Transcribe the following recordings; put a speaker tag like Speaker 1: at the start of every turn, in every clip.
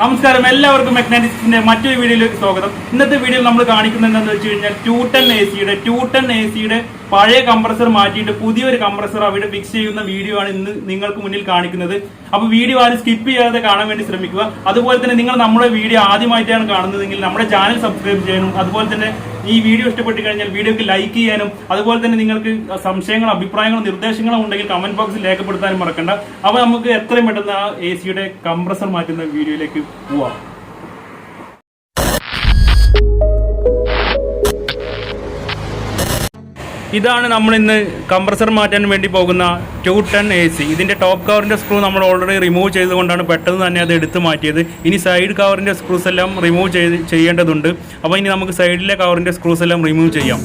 Speaker 1: നമസ്കാരം, എല്ലാവർക്കും മെക്കാനിക്സിന്റെ മറ്റൊരു വീഡിയോയിലേക്ക് സ്വാഗതം. ഇന്നത്തെ വീഡിയോയിൽ നമ്മൾ കാണിക്കുന്നത് എന്താണെന്ന് വെച്ച് കഴിഞ്ഞാൽ 210 AC പഴയ കംപ്രസർ മാറ്റിയിട്ട് പുതിയൊരു കംപ്രസർ അവിടെ ഫിക്സ് ചെയ്യുന്ന വീഡിയോ ആണ് ഇന്ന് നിങ്ങൾക്ക് മുന്നിൽ കാണിക്കുന്നത്. അപ്പോൾ വീഡിയോ ആരും സ്കിപ്പ് ചെയ്യാതെ കാണാൻ വേണ്ടി ശ്രമിക്കുക. അതുപോലെ തന്നെ നിങ്ങൾ നമ്മുടെ വീഡിയോ ആദ്യമായിട്ടാണ് കാണുന്നതെങ്കിൽ നമ്മുടെ ചാനൽ സബ്സ്ക്രൈബ് ചെയ്യാനും, അതുപോലെ തന്നെ ഈ വീഡിയോ ഇഷ്ടപ്പെട്ട് കഴിഞ്ഞാൽ വീഡിയോക്ക് ലൈക്ക് ചെയ്യാനും, അതുപോലെ തന്നെ നിങ്ങൾക്ക് സംശയങ്ങളും അഭിപ്രായങ്ങളും നിർദ്ദേശങ്ങളും ഉണ്ടെങ്കിൽ കമന്റ് ബോക്സിൽ രേഖപ്പെടുത്താനും മറക്കണ്ട. അപ്പോൾ നമുക്ക് എത്രയും പെട്ടെന്ന് ആ AC കംപ്രസർ മാറ്റുന്ന വീഡിയോയിലേക്ക് പോവാം. ഇതാണ് നമ്മൾ ഇന്ന് കംപ്രസർ മാറ്റാൻ വേണ്ടി പോകുന്ന 210 AC. ഇതിൻ്റെ ടോപ്പ് കവറിൻ്റെ സ്ക്രൂ നമ്മൾ ഓൾറെഡി റിമൂവ് ചെയ്തുകൊണ്ടാണ് പെട്ടെന്ന് തന്നെ അത് എടുത്ത് മാറ്റിയത്. ഇനി സൈഡ് കവറിൻ്റെ സ്ക്രൂസ് എല്ലാം റിമൂവ് ചെയ്യേണ്ടതുണ്ട്. അപ്പോൾ ഇനി നമുക്ക് സൈഡിലെ കവറിൻ്റെ സ്ക്രൂസ് എല്ലാം റിമൂവ് ചെയ്യാം.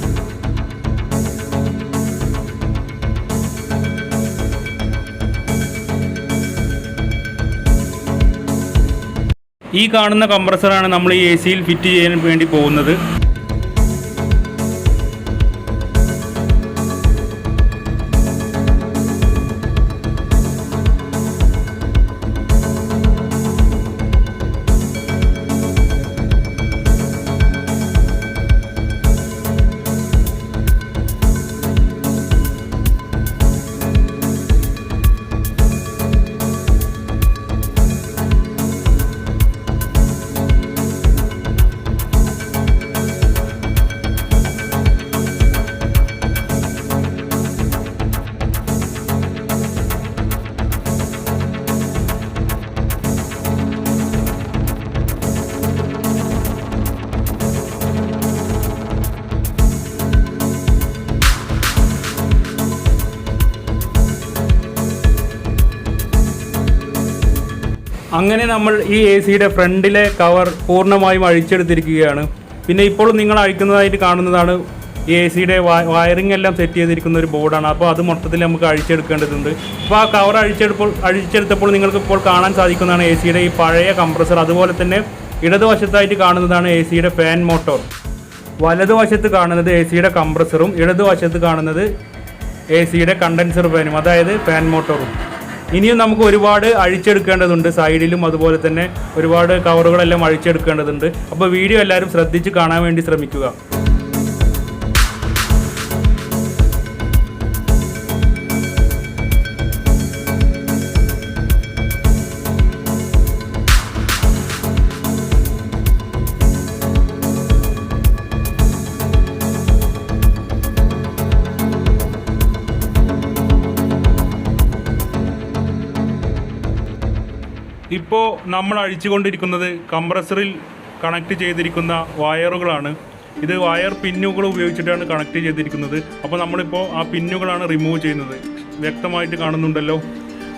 Speaker 1: ഈ കാണുന്ന കംപ്രസറാണ് നമ്മൾ ഈ AC ഫിറ്റ് ചെയ്യാൻ വേണ്ടി പോകുന്നത്. അങ്ങനെ നമ്മൾ ഈ AC ഫ്രണ്ടിലെ കവർ പൂർണ്ണമായും അഴിച്ചെടുത്തിരിക്കുകയാണ്. പിന്നെ ഇപ്പോൾ നിങ്ങൾ അഴിക്കുന്നതായിട്ട് കാണുന്നതാണ് ഈ AC വയറിംഗ് എല്ലാം സെറ്റ് ചെയ്തിരിക്കുന്ന ഒരു ബോർഡാണ്. അപ്പോൾ അത് മൊത്തത്തിൽ നമുക്ക് അഴിച്ചെടുക്കേണ്ടതുണ്ട്. അപ്പോൾ ആ കവർ അഴിച്ചെടുത്തപ്പോൾ നിങ്ങൾക്ക് ഇപ്പോൾ കാണാൻ സാധിക്കുന്നതാണ് AC ഈ പഴയ കംപ്രസർ. അതുപോലെ തന്നെ ഇടതുവശത്തായിട്ട് കാണുന്നതാണ് AC ഫാൻ മോട്ടോർ. വലതുവശത്ത് കാണുന്നത് AC കംപ്രസറും ഇടതുവശത്ത് കാണുന്നത് AC കണ്ടൻസർ ഫാനും, അതായത് ഫാൻ മോട്ടോറും. ഇനിയും നമുക്ക് ഒരുപാട് അഴിച്ചെടുക്കേണ്ടതുണ്ട്. സൈഡിലും അതുപോലെ തന്നെ ഒരുപാട് കവറുകളെല്ലാം അഴിച്ചെടുക്കേണ്ടതുണ്ട്. അപ്പോൾ വീഡിയോ എല്ലാവരും ശ്രദ്ധിച്ച് കാണാൻ വേണ്ടി ശ്രമിക്കുക. ഇപ്പോൾ നമ്മൾ അഴിച്ചുകൊണ്ടിരിക്കുന്നത് കംപ്രസറിൽ കണക്ട് ചെയ്തിരിക്കുന്ന വയറുകളാണ്. ഇത് വയർ പിന്നുകൾ ഉപയോഗിച്ചിട്ടാണ് കണക്ട് ചെയ്തിരിക്കുന്നത്. അപ്പോൾ നമ്മളിപ്പോൾ ആ പിന്നുകളാണ് റിമൂവ് ചെയ്യുന്നത്. വ്യക്തമായിട്ട് കാണുന്നുണ്ടല്ലോ.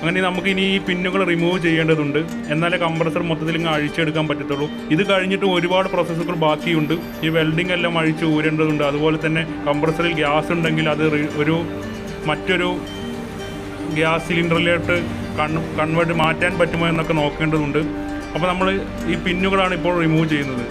Speaker 1: അങ്ങനെ നമുക്ക് ഇനി ഈ പിന്നുകൾ റിമൂവ് ചെയ്യേണ്ടതുണ്ട്. എന്നാലേ കംപ്രസർ മൊത്തത്തിൽ ഇങ്ങനെ അഴിച്ചെടുക്കാൻ പറ്റത്തുള്ളൂ. ഇത് കഴിഞ്ഞിട്ട് ഒരുപാട് പ്രോസസ്സുകൾ ബാക്കിയുണ്ട്. ഈ വെൽഡിംഗ് എല്ലാം അഴിച്ച് ഊരേണ്ടതുണ്ട്. അതുപോലെ തന്നെ കംപ്രസറിൽ ഗ്യാസ് ഉണ്ടെങ്കിൽ അത് മറ്റൊരു ഗ്യാസ് സിലിണ്ടറിലോട്ട് കൺവേർട്ട് മാറ്റാൻ പറ്റുമോ എന്നൊക്കെ നോക്കേണ്ടതുണ്ട്. അപ്പോൾ നമ്മൾ ഈ പിന്നുകളാണ് ഇപ്പോൾ റിമൂവ് ചെയ്യുന്നത്.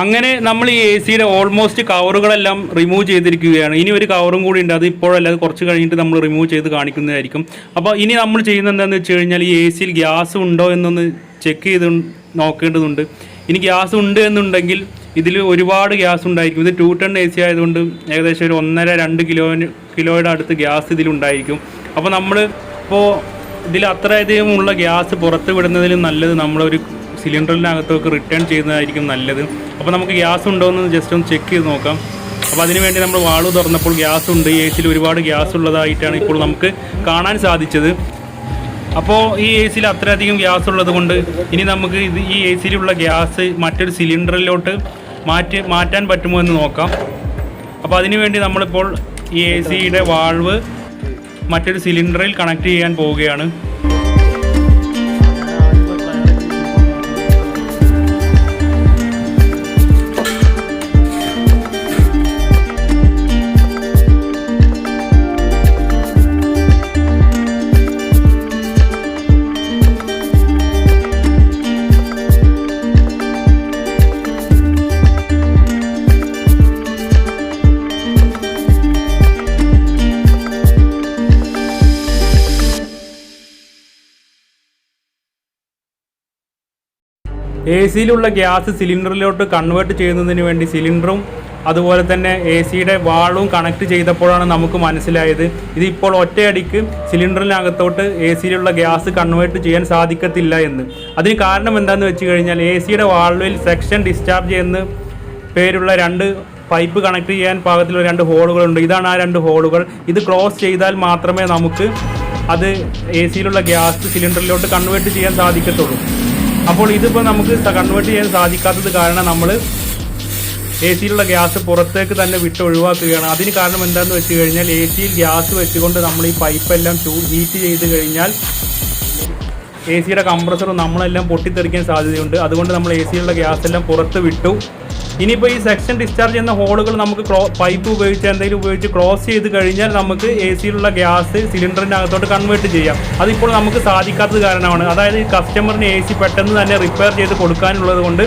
Speaker 1: അങ്ങനെ നമ്മൾ ഈ AC ഓൾമോസ്റ്റ് കവറുകളെല്ലാം റിമൂവ് ചെയ്തിരിക്കുകയാണ്. ഇനി ഒരു കവറും കൂടി ഉണ്ട്. അത് ഇപ്പോഴല്ല, അത് കുറച്ച് കഴിഞ്ഞിട്ട് നമ്മൾ റിമൂവ് ചെയ്ത് കാണിക്കുന്നതായിരിക്കും. അപ്പോൾ ഇനി നമ്മൾ ചെയ്യുന്നത് എന്താണെന്ന് വെച്ച് കഴിഞ്ഞാൽ ഈ AC ഗ്യാസ് ഉണ്ടോ എന്നൊന്ന് ചെക്ക് ചെയ്ത് നോക്കേണ്ടതുണ്ട്. ഇനി ഗ്യാസ് ഉണ്ട് എന്നുണ്ടെങ്കിൽ ഇതിൽ ഒരുപാട് ഗ്യാസ് ഉണ്ടായിരിക്കും. ഇത് 210 AC ആയതുകൊണ്ട് ഏകദേശം ഒരു 1.5-2 കിലോയുടെ അടുത്ത് ഗ്യാസ് ഇതിലുണ്ടായിരിക്കും. അപ്പോൾ നമ്മൾ ഇപ്പോൾ ഇതിൽ അത്രയധികം ഉള്ള ഗ്യാസ് പുറത്ത് വിടുന്നതിലും നല്ലത് നമ്മളൊരു സിലിണ്ടറിനകത്തേക്ക് റിട്ടേൺ ചെയ്യുന്നതായിരിക്കും നല്ലത്. അപ്പോൾ നമുക്ക് ഗ്യാസ് ഉണ്ടോ എന്ന് ജസ്റ്റ് ഒന്ന് ചെക്ക് ചെയ്ത് നോക്കാം. അപ്പോൾ അതിനുവേണ്ടി നമ്മൾ വാൾവ് തുറന്നപ്പോൾ ഗ്യാസ് ഉണ്ട്. എ സിയിൽ ഒരുപാട് ഗ്യാസ് ഉള്ളതായിട്ടാണ് ഇപ്പോൾ നമുക്ക് കാണാൻ സാധിച്ചത്. അപ്പോൾ ഈ എ സിയിൽ അത്രയധികം ഗ്യാസ് ഉള്ളത് കൊണ്ട് ഇനി നമുക്ക് ഈ എ സിയിലുള്ള ഗ്യാസ് മറ്റൊരു സിലിണ്ടറിലോട്ട് മാറ്റാൻ പറ്റുമോ എന്ന് നോക്കാം. അപ്പോൾ അതിനുവേണ്ടി നമ്മളിപ്പോൾ ഈ എ സിയുടെ വാൾവ് മറ്റൊരു സിലിണ്ടറിൽ കണക്ട് ചെയ്യാൻ പോവുകയാണ്. എ സിയിലുള്ള ഗ്യാസ് സിലിണ്ടറിലോട്ട് കൺവേർട്ട് ചെയ്യുന്നതിന് വേണ്ടി സിലിണ്ടറും അതുപോലെ തന്നെ എ സിയുടെ വാൾവും കണക്ട് ചെയ്തപ്പോഴാണ് നമുക്ക് മനസ്സിലായത് ഇതിപ്പോൾ ഒറ്റയടിക്ക് സിലിണ്ടറിനകത്തോട്ട് എ സിയിലുള്ള ഗ്യാസ് കൺവേർട്ട് ചെയ്യാൻ സാധിക്കത്തില്ല എന്ന്. അതിന് കാരണം എന്താണെന്ന് വെച്ച് കഴിഞ്ഞാൽ എ സിയുടെ വാൾവിൽ സെക്ഷൻ ഡിസ്ചാർജ് എന്ന് പേരുള്ള 2 പൈപ്പ് കണക്ട് ചെയ്യാൻ പാകത്തിലുള്ള 2 ഹോളുകളുണ്ട്. ഇതാണ് ആ 2 ഹോളുകൾ. ഇത് ക്ലോസ് ചെയ്താൽ മാത്രമേ നമുക്ക് അത് എ സിയിലുള്ള ഗ്യാസ് സിലിണ്ടറിലോട്ട് കൺവേർട്ട് ചെയ്യാൻ സാധിക്കത്തുള്ളൂ. അപ്പോൾ ഇതിപ്പോൾ നമുക്ക് കൺവേർട്ട് ചെയ്യാൻ സാധിക്കാത്തത് കാരണം നമ്മൾ എ സിയിലുള്ള ഗ്യാസ് പുറത്തേക്ക് തന്നെ വിട്ട് ഒഴിവാക്കുകയാണ്. അതിന് കാരണം എന്താണെന്ന് വെച്ച് കഴിഞ്ഞാൽ എ സിയിൽ ഗ്യാസ് വെച്ചുകൊണ്ട് നമ്മൾ ഈ പൈപ്പെല്ലാം ഹീറ്റ് ചെയ്ത് കഴിഞ്ഞാൽ എ സിയുടെ കംപ്രസർ നമ്മളെല്ലാം പൊട്ടിത്തെറിക്കാൻ സാധ്യതയുണ്ട്. അതുകൊണ്ട് നമ്മൾ എ സിയിലുള്ള ഗ്യാസ് എല്ലാം പുറത്ത് വിട്ടു. ഇനിയിപ്പോൾ ഈ സെക്ഷൻ ഡിസ്ചാർജ് ചെയ്യുന്ന ഹോളുകൾ നമുക്ക് പൈപ്പ് ഉപയോഗിച്ച് എന്തെങ്കിലും ഉപയോഗിച്ച് ക്ലോസ് ചെയ്ത് കഴിഞ്ഞാൽ നമുക്ക് എ സിയിലുള്ള ഗ്യാസ് സിലിണ്ടറിനകത്തോട്ട് കൺവേർട്ട് ചെയ്യാം. അതിപ്പോൾ നമുക്ക് സാധിക്കാത്തത് കാരണമാണ്. അതായത് ഈ കസ്റ്റമറിന് എ സി പെട്ടെന്ന് തന്നെ റിപ്പയർ ചെയ്ത് കൊടുക്കാനുള്ളത് കൊണ്ട്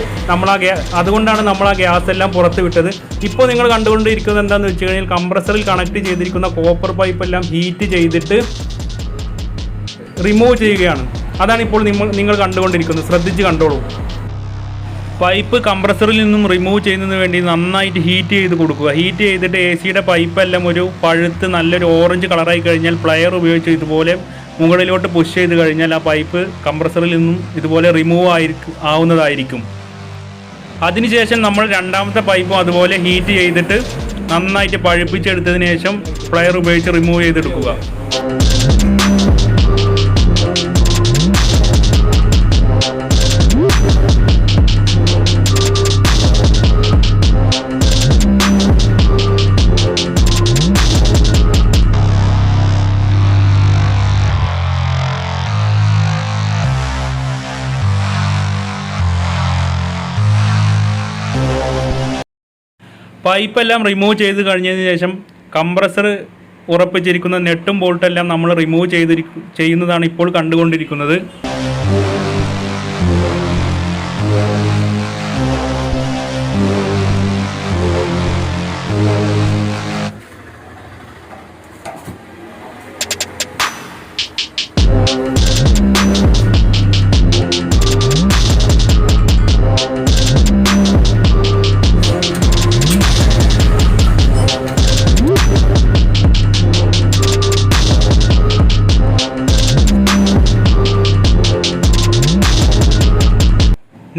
Speaker 1: അതുകൊണ്ടാണ് നമ്മൾ ആ ഗ്യാസ് എല്ലാം പുറത്ത് വിട്ടത്. ഇപ്പോൾ നിങ്ങൾ കണ്ടുകൊണ്ടിരിക്കുന്നത് എന്താണെന്ന് വെച്ച് കഴിഞ്ഞാൽ കംപ്രസറിൽ കണക്ട് ചെയ്തിരിക്കുന്ന കോപ്പർ പൈപ്പ് എല്ലാം ഹീറ്റ് ചെയ്തിട്ട് റിമൂവ് ചെയ്യുകയാണ്. അതാണ് ഇപ്പോൾ നിങ്ങൾ കണ്ടുകൊണ്ടിരിക്കുന്നത്. ശ്രദ്ധിച്ച് കണ്ടോളൂ. പൈപ്പ് കംപ്രസറിൽ നിന്നും റിമൂവ് ചെയ്യുന്നതിന് വേണ്ടി നന്നായിട്ട് ഹീറ്റ് ചെയ്ത് കൊടുക്കുക. ഹീറ്റ് ചെയ്തിട്ട് എ സിയുടെ പൈപ്പെല്ലാം ഒരു പഴുത്ത് നല്ലൊരു ഓറഞ്ച് കളറായി കഴിഞ്ഞാൽ പ്ലെയർ ഉപയോഗിച്ച് ഇതുപോലെ മുകളിലോട്ട് പുഷ് ചെയ്ത് കഴിഞ്ഞാൽ ആ പൈപ്പ് കംപ്രസറിൽ നിന്നും ഇതുപോലെ റിമൂവ് ആവുന്നതായിരിക്കും. അതിനുശേഷം നമ്മൾ രണ്ടാമത്തെ പൈപ്പും അതുപോലെ ഹീറ്റ് ചെയ്തിട്ട് നന്നായിട്ട് പഴുപ്പിച്ചെടുത്തതിന് ശേഷം പ്ലെയർ ഉപയോഗിച്ച് റിമൂവ് ചെയ്തെടുക്കുക. പൈപ്പെല്ലാം റിമൂവ് ചെയ്ത് കഴിഞ്ഞതിന് ശേഷം കംപ്രസർ ഉറപ്പിച്ചിരിക്കുന്ന നെട്ടും ബോൾട്ടെല്ലാം നമ്മൾ റിമൂവ് ചെയ്യുന്നതാണ് ഇപ്പോൾ കണ്ടുകൊണ്ടിരിക്കുന്നത്.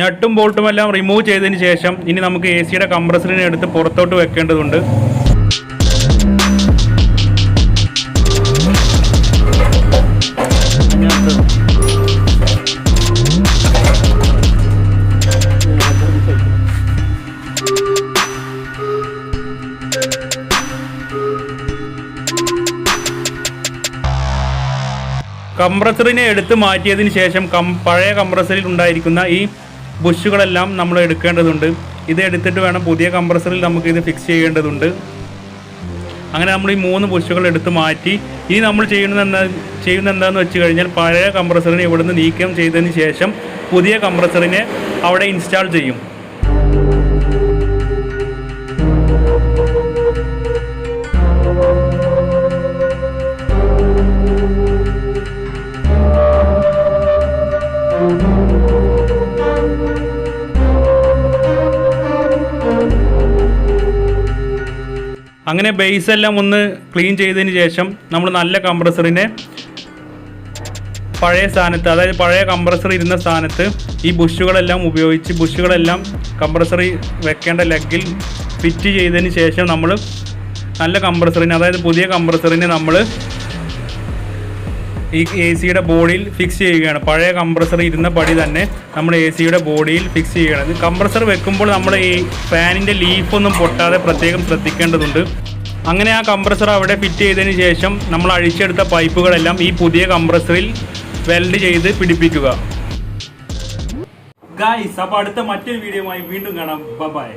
Speaker 1: നട്ടും ബോൾട്ടും എല്ലാം റിമൂവ് ചെയ്തതിന് ശേഷം ഇനി നമുക്ക് എ സിയുടെ കംപ്രസറിനെ എടുത്ത് പുറത്തോട്ട് വെക്കേണ്ടതുണ്ട്. കംപ്രസറിനെ എടുത്ത് മാറ്റിയതിന് ശേഷം പഴയ കംപ്രസറിൽ ഉണ്ടായിരിക്കുന്ന ഈ ബുഷുകളെല്ലാം നമ്മൾ എടുക്കേണ്ടതുണ്ട്. ഇത് എടുത്തിട്ട് വേണം പുതിയ കംപ്രസറിൽ നമുക്കിത് ഫിക്സ് ചെയ്യേണ്ടതുണ്ട്. അങ്ങനെ നമ്മൾ ഈ 3 ബുഷുകൾ എടുത്ത് മാറ്റി ഇനി നമ്മൾ ചെയ്യുന്നത് എന്താണെന്ന് വെച്ച് കഴിഞ്ഞാൽ പഴയ കംപ്രസറിനെ ഇവിടുന്ന് നീക്കം ചെയ്തതിന് ശേഷം പുതിയ കംപ്രസറിനെ അവിടെ ഇൻസ്റ്റാൾ ചെയ്യും. അങ്ങനെ ബേസ് എല്ലാം ഒന്ന് ക്ലീൻ ചെയ്തതിന് ശേഷം നമ്മൾ നല്ല കംപ്രസറിനെ പഴയ സ്ഥാനത്ത്, അതായത് പഴയ കംപ്രസർ ഇരുന്ന സ്ഥാനത്ത് ഈ ബുഷുകളെല്ലാം ഉപയോഗിച്ച് ബുഷുകളെല്ലാം കംപ്രസർ വെക്കേണ്ട ലെഗിൽ ഫിറ്റ് ചെയ്തതിന് ശേഷം നമ്മൾ നല്ല കംപ്രസറിനെ, അതായത് പുതിയ കംപ്രസറിനെ നമ്മൾ ഈ എ സിയുടെ ബോഡിയിൽ ഫിക്സ് ചെയ്യുകയാണ്. പഴയ കംപ്രസർ ഇരുന്ന പടി തന്നെ നമ്മൾ എ സിയുടെ ബോഡിയിൽ ഫിക്സ് ചെയ്യുകയാണ്. കംപ്രസർ വെക്കുമ്പോൾ നമ്മൾ ഈ ഫാനിൻ്റെ ലീഫൊന്നും പൊട്ടാതെ പ്രത്യേകം ശ്രദ്ധിക്കേണ്ടതുണ്ട്. അങ്ങനെ ആ കംപ്രസർ അവിടെ ഫിറ്റ് ചെയ്തതിന് ശേഷം നമ്മൾ അഴിച്ചെടുത്ത പൈപ്പുകളെല്ലാം ഈ പുതിയ കംപ്രസറിൽ വെൽഡ് ചെയ്ത് പിടിപ്പിക്കുക. ഗായ്സ്, അപ്പോൾ അടുത്ത മറ്റൊരു വീഡിയോയുമായി വീണ്ടും കാണാം. ബൈ.